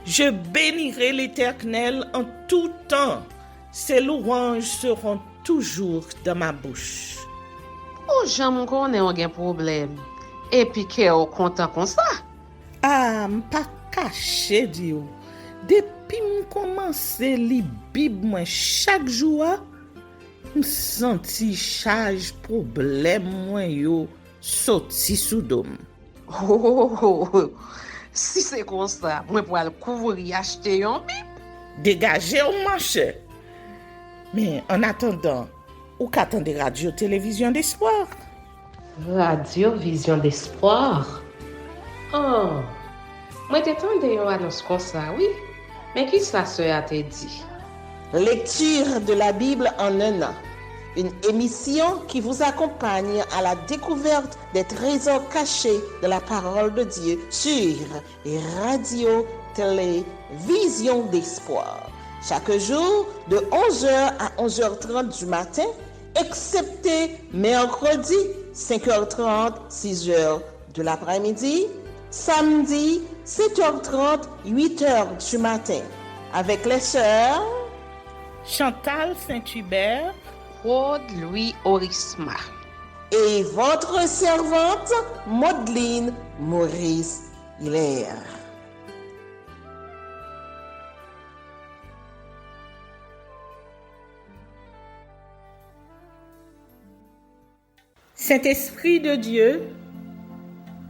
Je bénirai l'Éternel en tout temps. Ses louanges seront toujours dans ma bouche. Oh, j'aime qu'on ait un problème. Et puis qu'elle est content comme ça. Ah, m'pas caché, Dieu. Depuis m'commence li Bible moi chaque jour, m'senti charge problème moi yo sorti sous dôme. Oh, si c'est comme ça, moi pour aller couvrir acheter un Bible. Dégagez au marché. Mais en attendant, ou qu'attendez radio télévision d'espoir? Radio Vision d'Espoir. Oh, moi t'attendais une annonce comme ça, oui. Mais qui ça a te dit? Lecture de la Bible en un an. Une émission qui vous accompagne à la découverte des trésors cachés de la parole de Dieu sur Radio Télévision d'Espoir. Chaque jour de 11h à 11h30 du matin, excepté mercredi 5h30, 6h de l'après-midi, samedi 7h30, 8h du matin, avec les sœurs Chantal Saint-Hubert, Claude Louis Orisma. Et votre servante, Maudeline Maurice Hilaire. Saint-Esprit de Dieu,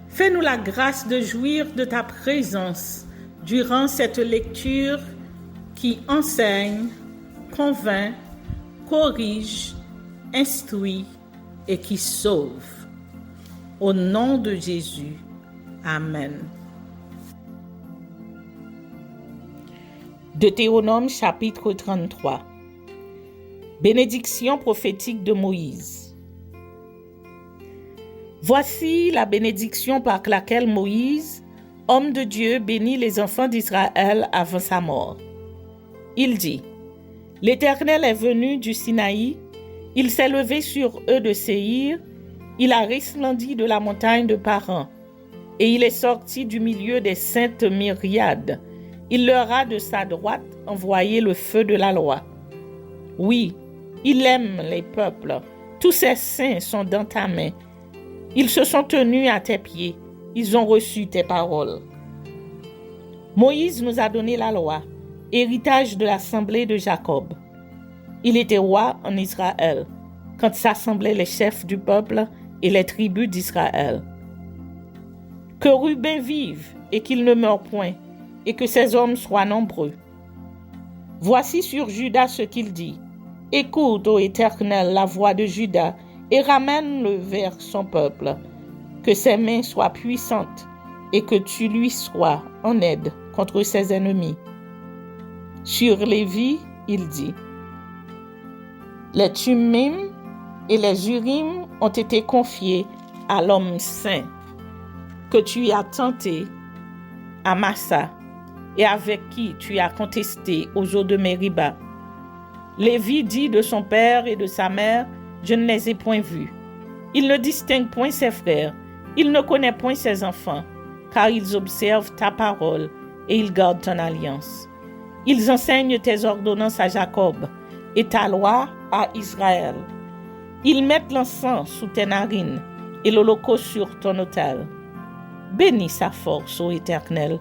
fais-nous la grâce de jouir de ta présence durant cette lecture qui enseigne, convainc, corrige, instruit et qui sauve. Au nom de Jésus. Amen. Deutéronome chapitre 33. Bénédiction prophétique de Moïse. Voici la bénédiction par laquelle Moïse, homme de Dieu, bénit les enfants d'Israël avant sa mort. Il dit: L'Éternel est venu du Sinaï, il s'est levé sur eux de Séhir, il a resplendi de la montagne de Paran, et il est sorti du milieu des saintes myriades. Il leur a de sa droite envoyé le feu de la loi. Oui, il aime les peuples, tous ses saints sont dans ta main. Ils se sont tenus à tes pieds, ils ont reçu tes paroles. Moïse nous a donné la loi, héritage de l'assemblée de Jacob. Il était roi en Israël, quand s'assemblaient les chefs du peuple et les tribus d'Israël. Que Ruben vive et qu'il ne meure point, et que ses hommes soient nombreux. Voici sur Juda ce qu'il dit. Écoute, ô Éternel, la voix de Juda, et ramène-le vers son peuple. Que ses mains soient puissantes, et que tu lui sois en aide contre ses ennemis. Sur Lévi, il dit: Les Thummim et les Urim ont été confiés à l'homme saint que tu as tenté à Massa et avec qui tu as contesté aux eaux de Mériba. Lévi dit de son père et de sa mère: Je ne les ai point vus. Il ne distingue point ses frères, il ne connaît point ses enfants, car ils observent ta parole et ils gardent ton alliance. Ils enseignent tes ordonnances à Jacob et ta loi à Israël. Ils mettent l'encens sous tes narines et l'holocauste sur ton autel. Bénis sa force, ô Éternel,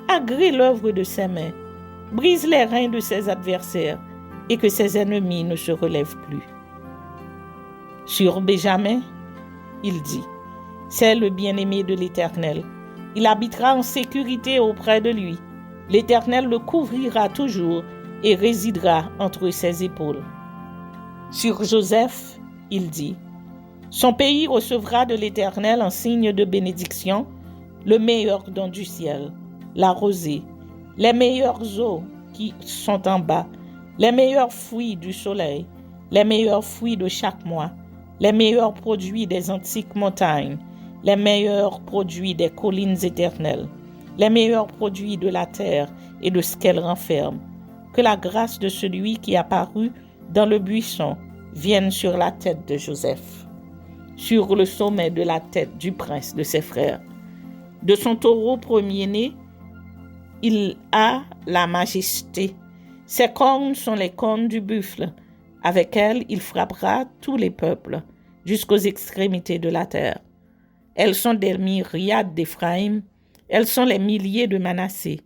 agrée l'œuvre de ses mains, brise les reins de ses adversaires et que ses ennemis ne se relèvent plus. Sur Benjamin, il dit: C'est le bien-aimé de l'Éternel. Il habitera en sécurité auprès de lui. L'Éternel le couvrira toujours et résidera entre ses épaules. Sur Joseph, il dit: Son pays recevra de l'Éternel en signe de bénédiction le meilleur don du ciel, la rosée, les meilleures eaux qui sont en bas, les meilleurs fruits du soleil, les meilleurs fruits de chaque mois, les meilleurs produits des antiques montagnes, les meilleurs produits des collines éternelles, les meilleurs produits de la terre et de ce qu'elle renferme. Que la grâce de celui qui apparut dans le buisson vienne sur la tête de Joseph, sur le sommet de la tête du prince de ses frères, de son taureau premier-né Il a la majesté. Ses cornes sont les cornes du buffle. Avec elles, il frappera tous les peuples, jusqu'aux extrémités de la terre. Elles sont des myriades d'Éphraïm, elles sont les milliers de Manassé.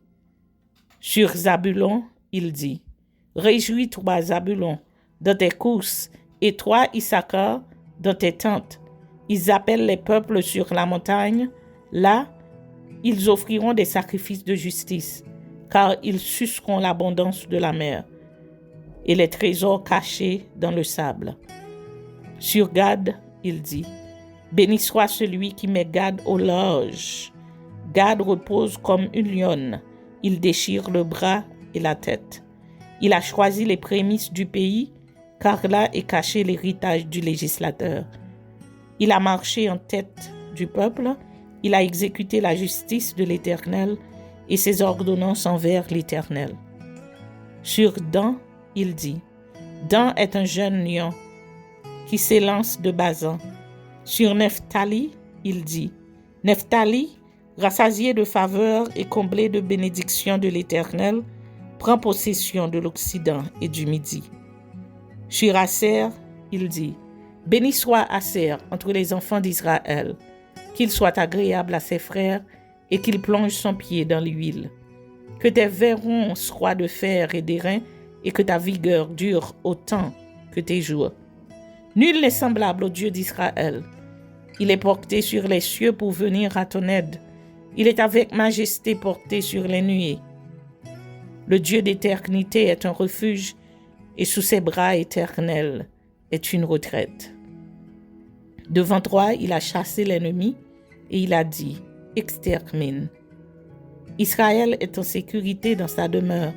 Sur Zabulon, il dit, « Réjouis-toi, Zabulon, dans tes courses, et toi, Issachar, dans tes tentes. » Ils appellent les peuples sur la montagne. Là, ils offriront des sacrifices de justice, car ils suceront l'abondance de la mer et les trésors cachés dans le sable. Sur Gad, il dit, « Béni soit celui qui met Gad au large. » Gad repose comme une lionne. Il déchire le bras et la tête. Il a choisi les prémices du pays, car là est caché l'héritage du législateur. Il a marché en tête du peuple. Il a exécuté la justice de l'Éternel et ses ordonnances envers l'Éternel. Sur Dan, il dit, « Dan est un jeune lion qui s'élance de Basan. » Sur Nephtali, il dit, « Nephtali, rassasié de faveur et comblé de bénédictions de l'Éternel, prend possession de l'Occident et du Midi. » Sur Aser, il dit, « Béni soit Aser entre les enfants d'Israël, qu'il soit agréable à ses frères et qu'il plonge son pied dans l'huile. Que tes verrons soient de fer et d'airain et que ta vigueur dure autant que tes jours. Nul n'est semblable au Dieu d'Israël. Il est porté sur les cieux pour venir à ton aide. Il est avec majesté porté sur les nuées. Le Dieu d'éternité est un refuge et sous ses bras éternels est une retraite. Devant toi, il a chassé l'ennemi et il a dit, « Extermine. » Israël est en sécurité dans sa demeure.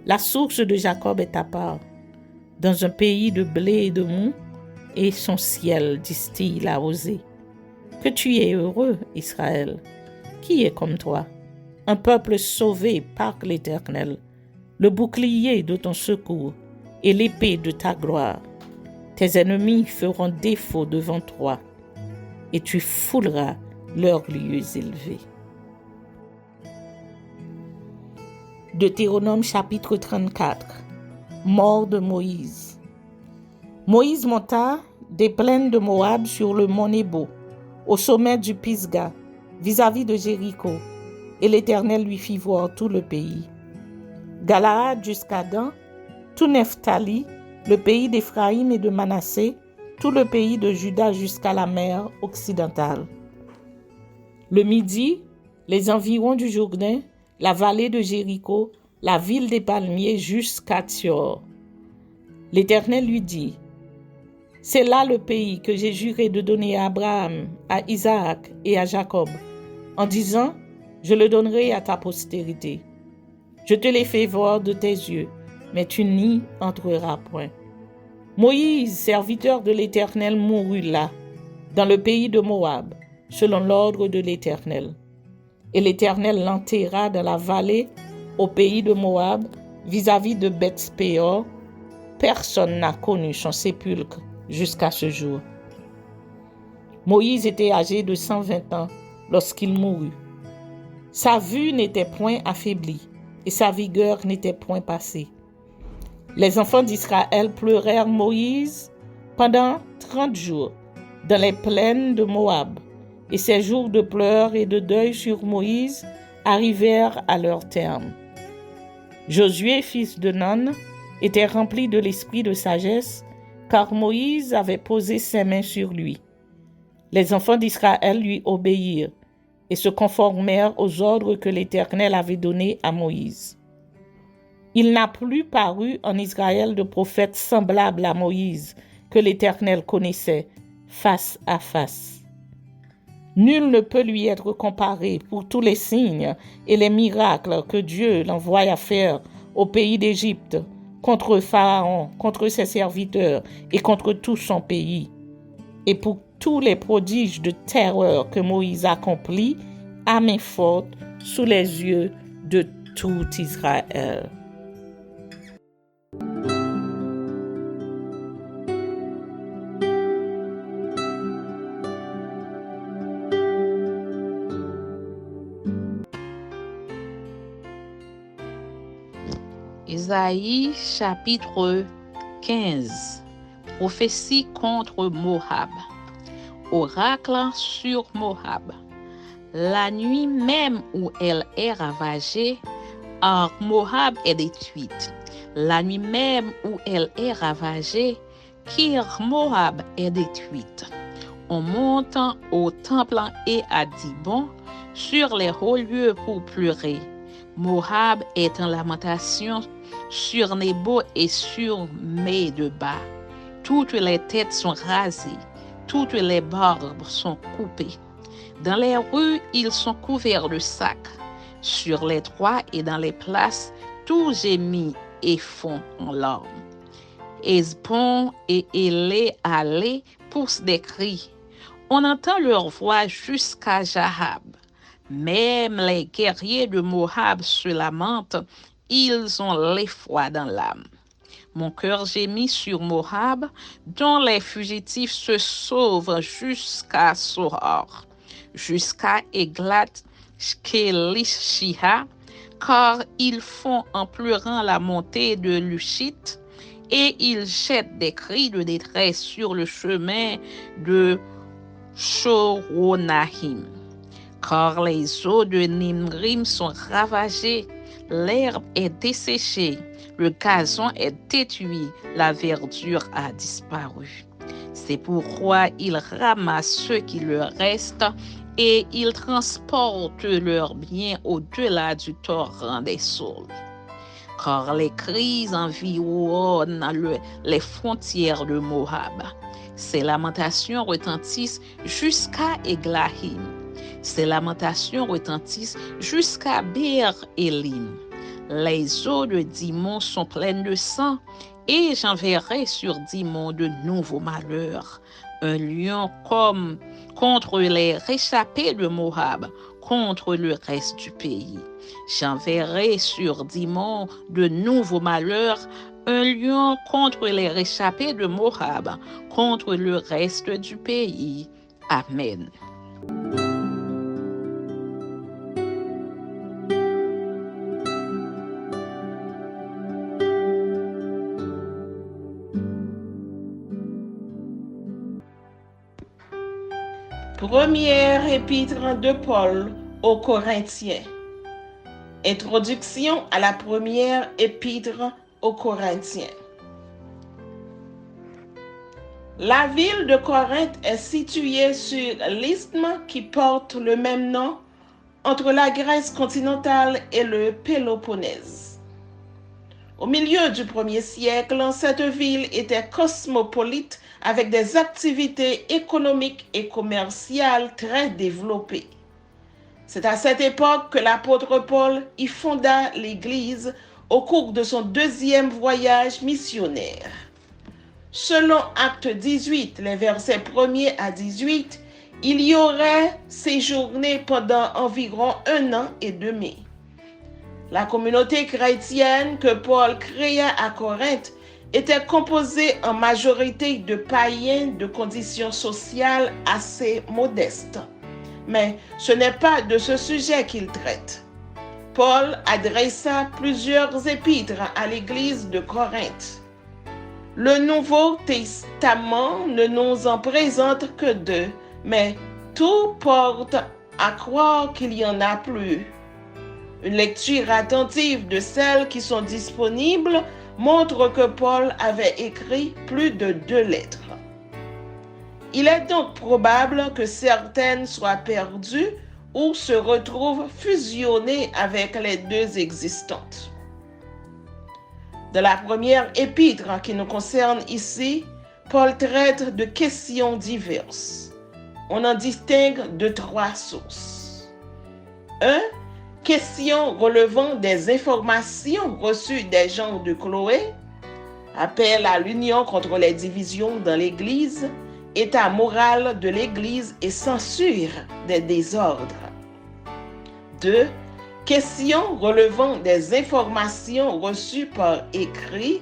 La source de Jacob est à part, dans un pays de blé et de moût, et son ciel distille la rosée. Que tu es heureux, Israël. Qui est comme toi? Un peuple sauvé par l'Éternel, le bouclier de ton secours et l'épée de ta gloire. Tes ennemis feront défaut devant toi, et tu fouleras leurs lieux élevés. Deutéronome chapitre 34. Mort de Moïse. Moïse monta des plaines de Moab sur le mont Nebo, au sommet du Pisga, vis-à-vis de Jéricho, et l'Éternel lui fit voir tout le pays. Galaad jusqu'à Dan, tout Nephtali, le pays d'Éphraïm et de Manassé, tout le pays de Juda jusqu'à la mer occidentale. Le Midi, les environs du Jourdain, la vallée de Jéricho, la ville des palmiers jusqu'à Thior. L'Éternel lui dit, « C'est là le pays que j'ai juré de donner à Abraham, à Isaac et à Jacob, en disant, je le donnerai à ta postérité. Je te l'ai fait voir de tes yeux, mais tu n'y entreras point. » Moïse, serviteur de l'Éternel, mourut là, dans le pays de Moab, selon l'ordre de l'Éternel. Et l'Éternel l'enterra dans la vallée au pays de Moab, vis-à-vis de Beth-péor. Personne n'a connu son sépulcre jusqu'à ce jour. Moïse était âgé de 120 ans lorsqu'il mourut. Sa vue n'était point affaiblie et sa vigueur n'était point passée. Les enfants d'Israël pleurèrent Moïse pendant 30 jours dans les plaines de Moab, et ces jours de pleurs et de deuil sur Moïse arrivèrent à leur terme. Josué, fils de Nun, était rempli de l'esprit de sagesse, car Moïse avait posé ses mains sur lui. Les enfants d'Israël lui obéirent et se conformèrent aux ordres que l'Éternel avait donnés à Moïse. Il n'a plus paru en Israël de prophète semblable à Moïse, que l'Éternel connaissait face à face. Nul ne peut lui être comparé pour tous les signes et les miracles que Dieu l'envoie à faire au pays d'Égypte, contre Pharaon, contre ses serviteurs et contre tout son pays, et pour tous les prodiges de terreur que Moïse accomplit à main forte sous les yeux de tout Israël. Ésaïe chapitre 15. Prophétie contre Moab. Oracle sur Moab. La nuit même où elle est ravagée, Moab est détruite. La nuit même où elle est ravagée, Kir Moab est détruite. On monte au temple et à Dibon sur les hauts lieux pour pleurer. Moab est en lamentation sur Nebo et sur Medeba. Toutes les têtes sont rasées, toutes les barbes sont coupées. Dans les rues, ils sont couverts de sacs. Sur les toits et dans les places, tout gémit et fond en larmes. Hesbon et Éléalé poussent des cris. On entend leur voix jusqu'à Jahab. Même les guerriers de Moab se lamentent, ils ont l'effroi dans l'âme. Mon cœur gémit sur Moab, dont les fugitifs se sauvent jusqu'à Sohar, jusqu'à Eglat Shelishiha, car ils font en pleurant la montée de Lushit, et ils jettent des cris de détresse sur le chemin de Shoronahim. Car les eaux de Nimrim sont ravagées, l'herbe est desséchée, le gazon est détruit, la verdure a disparu. C'est pourquoi ils ramassent ce qui leur reste et ils transportent leurs biens au-delà du torrent des saules. Car les crises environnent les frontières de Moab. Ces lamentations retentissent jusqu'à Eglahim. Ces lamentations retentissent jusqu'à Beer Elim. Les eaux de Dimon sont pleines de sang, et j'enverrai sur Dimon de nouveaux malheurs. Un lion comme contre les réchappés de Moab, contre le reste du pays. J'enverrai sur Dimon de nouveaux malheurs, un lion contre les réchappés de Moab, contre le reste du pays. Amen. Première épître de Paul aux Corinthiens. Introduction à la première épître aux Corinthiens. La ville de Corinthe est située sur l'isthme qui porte le même nom entre la Grèce continentale et le Péloponnèse. Au milieu du 1er siècle, cette ville était cosmopolite avec des activités économiques et commerciales très développées. C'est à cette époque que l'apôtre Paul y fonda l'Église au cours de son 2e voyage missionnaire. Selon Actes 18, les versets 1er à 18, il y aurait séjourné pendant environ 1 an et demi. La communauté chrétienne que Paul créa à Corinthe était composée en majorité de païens de conditions sociales assez modestes. Mais ce n'est pas de ce sujet qu'il traite. Paul adressa plusieurs épîtres à l'église de Corinthe. Le Nouveau Testament ne nous en présente que 2, mais tout porte à croire qu'il y en a plus. Une lecture attentive de celles qui sont disponibles montre que Paul avait écrit plus de 2 lettres. Il est donc probable que certaines soient perdues ou se retrouvent fusionnées avec les 2 existantes. Dans la première épître qui nous concerne ici, Paul traite de questions diverses. On en distingue de 3 sources. 1. Questions relevant des informations reçues des gens de Chloé, appel à l'union contre les divisions dans l'Église, état moral de l'Église et censure des désordres. 2. Questions relevant des informations reçues par écrit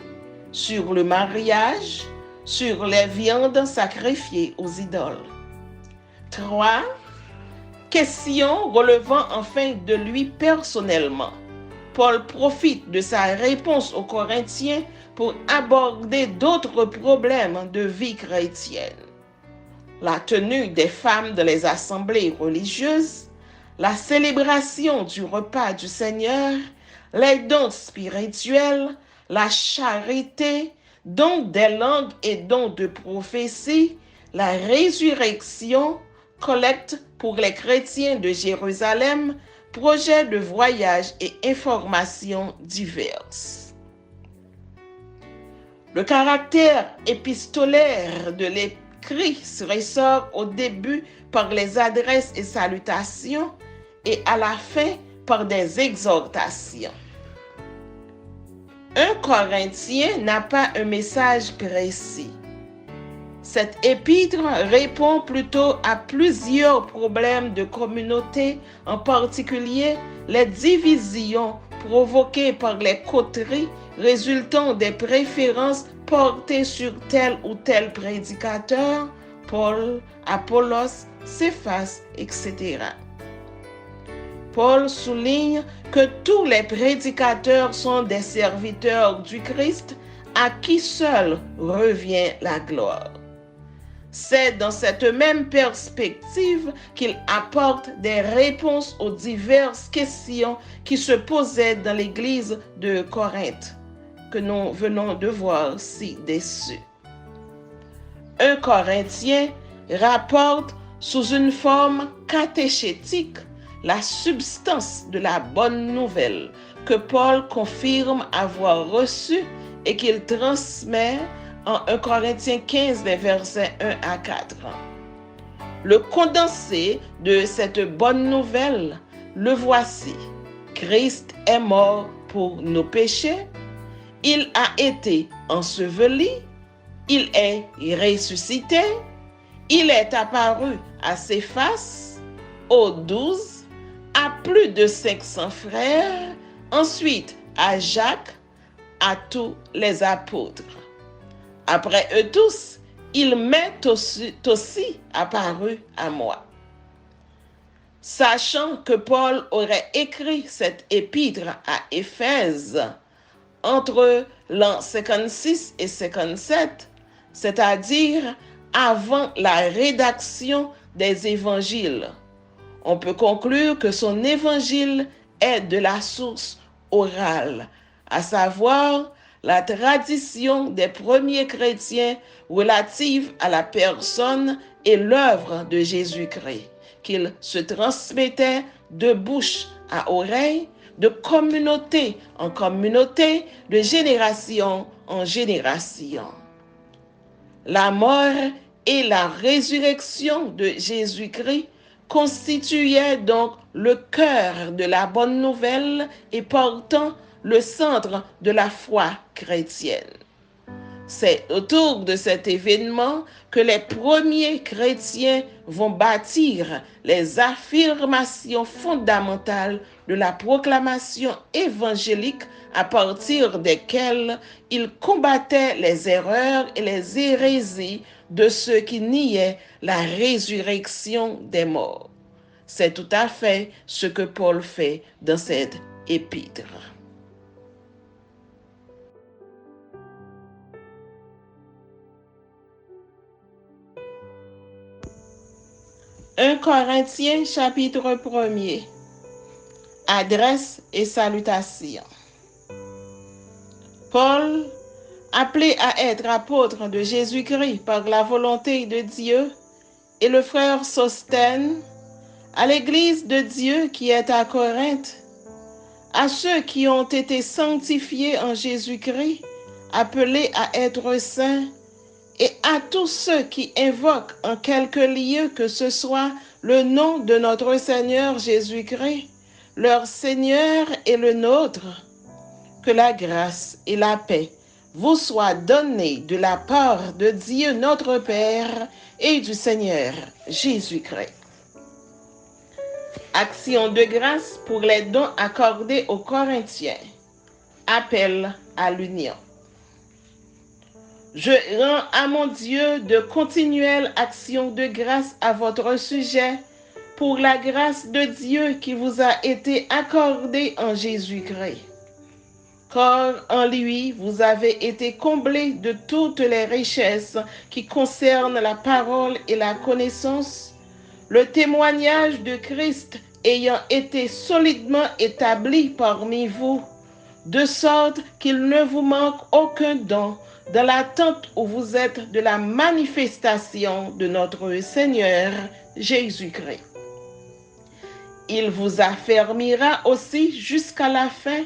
sur le mariage, sur les viandes sacrifiées aux idoles. 3. Questions relevant enfin de lui personnellement. Paul profite de sa réponse aux Corinthiens pour aborder d'autres problèmes de vie chrétienne. La tenue des femmes dans les assemblées religieuses, la célébration du repas du Seigneur, les dons spirituels, la charité, dons des langues et dons de prophétie, la résurrection, collecte pour les chrétiens de Jérusalem, projets de voyage et informations diverses. Le caractère épistolaire de l'écrit se ressort au début par les adresses et salutations et à la fin par des exhortations. Un Corinthien n'a pas un message précis. Cette épître répond plutôt à plusieurs problèmes de communauté, en particulier les divisions provoquées par les coteries résultant des préférences portées sur tel ou tel prédicateur, Paul, Apollos, Céphas, etc. Paul souligne que tous les prédicateurs sont des serviteurs du Christ à qui seul revient la gloire. C'est dans cette même perspective qu'il apporte des réponses aux diverses questions qui se posaient dans l'église de Corinthe, que nous venons de voir ci-dessus. Un Corinthien rapporte sous une forme catéchétique la substance de la bonne nouvelle que Paul confirme avoir reçue et qu'il transmet en 1 Corinthiens 15, les versets 1 à 4. Le condensé de cette bonne nouvelle, le voici. Christ est mort pour nos péchés, il a été enseveli, il est ressuscité, il est apparu à Céphas, aux 12, à plus de 500 frères, ensuite à Jacques, à tous les apôtres. Après eux tous, il m'est aussi apparu à moi. Sachant que Paul aurait écrit cette épître à Éphèse entre l'an 56 et 57, c'est-à-dire avant la rédaction des évangiles, on peut conclure que son évangile est de la source orale, à savoir la tradition des premiers chrétiens relative à la personne et l'œuvre de Jésus-Christ, qu'il se transmettait de bouche à oreille, de communauté en communauté, de génération en génération. La mort et la résurrection de Jésus-Christ constituaient donc le cœur de la bonne nouvelle et portant le centre de la foi chrétienne. C'est autour de cet événement que les premiers chrétiens vont bâtir les affirmations fondamentales de la proclamation évangélique à partir desquelles ils combattaient les erreurs et les hérésies de ceux qui niaient la résurrection des morts. C'est tout à fait ce que Paul fait dans cette épître. « 1 Corinthiens chapitre 1er. Adresse et salutation. Paul, appelé à être apôtre de Jésus-Christ par la volonté de Dieu, et le frère Sosthène, à l'église de Dieu qui est à Corinthe, à ceux qui ont été sanctifiés en Jésus-Christ, appelés à être saints, et à tous ceux qui invoquent en quelque lieu que ce soit le nom de notre Seigneur Jésus-Christ, leur Seigneur et le nôtre, que la grâce et la paix vous soient données de la part de Dieu notre Père et du Seigneur Jésus-Christ. Action de grâce pour les dons accordés aux Corinthiens. Appel à l'union. Je rends à mon Dieu de continuelles actions de grâce à votre sujet pour la grâce de Dieu qui vous a été accordée en Jésus-Christ. Car en lui, vous avez été comblés de toutes les richesses qui concernent la parole et la connaissance, le témoignage de Christ ayant été solidement établi parmi vous, de sorte qu'il ne vous manque aucun don dans l'attente où vous êtes de la manifestation de notre Seigneur Jésus-Christ. Il vous affermira aussi jusqu'à la fin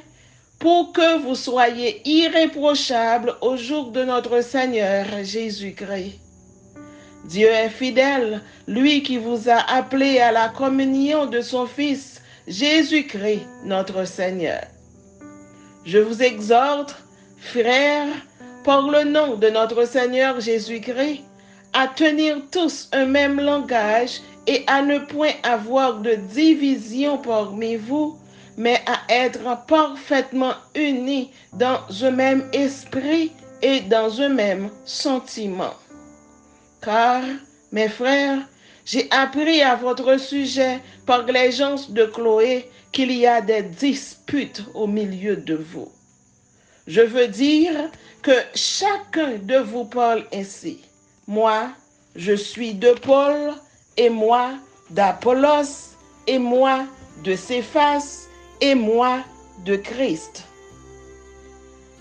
pour que vous soyez irréprochables au jour de notre Seigneur Jésus-Christ. Dieu est fidèle, lui qui vous a appelés à la communion de son Fils, Jésus-Christ, notre Seigneur. Je vous exhorte, frères, par le nom de notre Seigneur Jésus-Christ, à tenir tous un même langage et à ne point avoir de division parmi vous, mais à être parfaitement unis dans un même esprit et dans un même sentiment. Car, mes frères, j'ai appris à votre sujet par les gens de Chloé qu'il y a des disputes au milieu de vous. Je veux dire que chacun de vous parle ainsi. Moi, je suis de Paul, et moi d'Apollos, et moi de Céphas, et moi de Christ.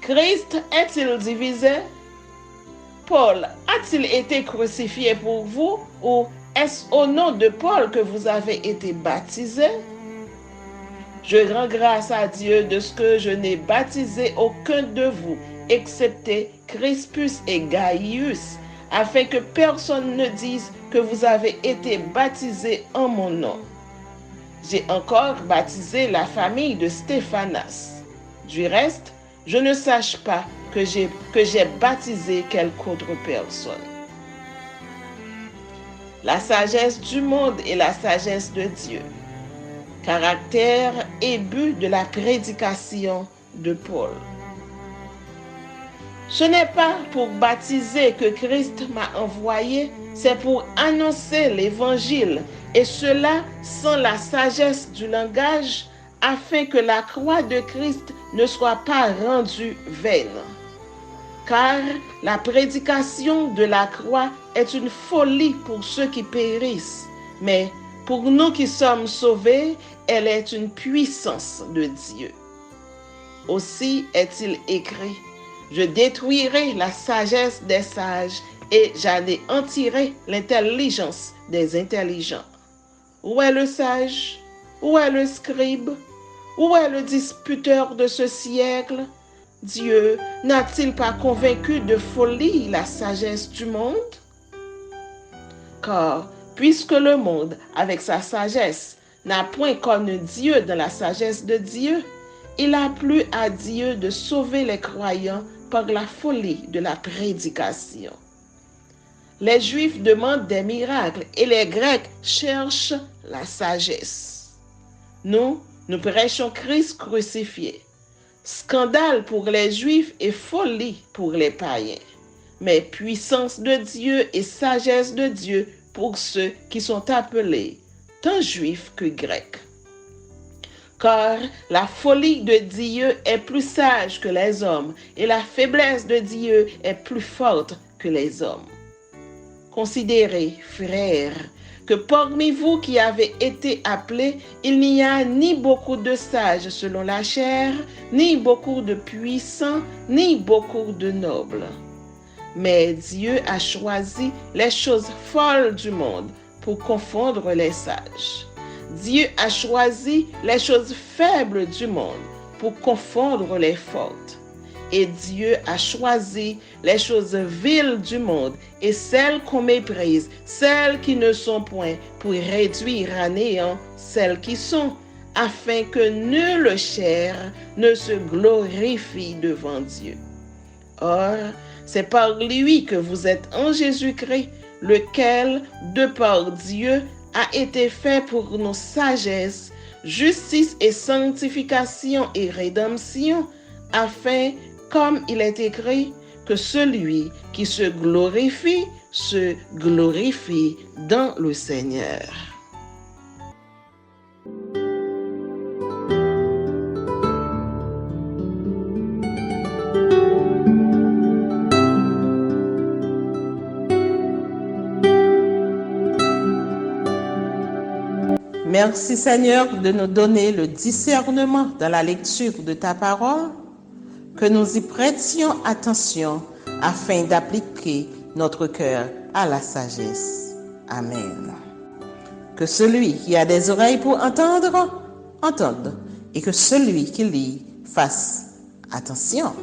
Christ est-il divisé? Paul a-t-il été crucifié pour vous, ou est-ce au nom de Paul que vous avez été baptisés? Je rends grâce à Dieu de ce que je n'ai baptisé aucun de vous, excepté Crispus et Gaius, afin que personne ne dise que vous avez été baptisés en mon nom. J'ai encore baptisé la famille de Stéphanas. Du reste, je ne sache pas que j'ai baptisé quelque autre personne. La sagesse du monde et la sagesse de Dieu. Caractère et but de la prédication de Paul. Ce n'est pas pour baptiser que Christ m'a envoyé, c'est pour annoncer l'évangile, et cela sans la sagesse du langage, afin que la croix de Christ ne soit pas rendue vaine. Car la prédication de la croix est une folie pour ceux qui périssent, mais pour nous qui sommes sauvés, elle est une puissance de Dieu. Aussi est-il écrit, je détruirai la sagesse des sages et j'anéantirai l'intelligence des intelligents. Où est le sage? Où est le scribe? Où est le disputeur de ce siècle? Dieu n'a-t-il pas convaincu de folie la sagesse du monde? Car, puisque le monde, avec sa sagesse, n'a point connu Dieu dans la sagesse de Dieu, il a plu à Dieu de sauver les croyants par la folie de la prédication. Les Juifs demandent des miracles et les Grecs cherchent la sagesse. Nous prêchons Christ crucifié. Scandale pour les Juifs et folie pour les païens, mais puissance de Dieu et sagesse de Dieu pour ceux qui sont appelés, tant Juifs que Grecs. Car la folie de Dieu est plus sage que les hommes, et la faiblesse de Dieu est plus forte que les hommes. Considérez, frères, que parmi vous qui avez été appelés, il n'y a ni beaucoup de sages selon la chair, ni beaucoup de puissants, ni beaucoup de nobles. Mais Dieu a choisi les choses folles du monde pour confondre les sages. Dieu a choisi les choses faibles du monde pour confondre les fortes. Et Dieu a choisi les choses viles du monde et celles qu'on méprise, celles qui ne sont point, pour réduire à néant celles qui sont, afin que nulle chair ne se glorifie devant Dieu. Or, c'est par lui que vous êtes en Jésus-Christ, lequel, de par Dieu, a été fait pour nos sagesse, justice et sanctification et rédemption, afin, comme il est écrit, que celui qui se glorifie dans le Seigneur. Merci Seigneur de nous donner le discernement dans la lecture de ta parole, que nous y prêtions attention afin d'appliquer notre cœur à la sagesse. Amen. Que celui qui a des oreilles pour entendre, entende, et que celui qui lit fasse attention.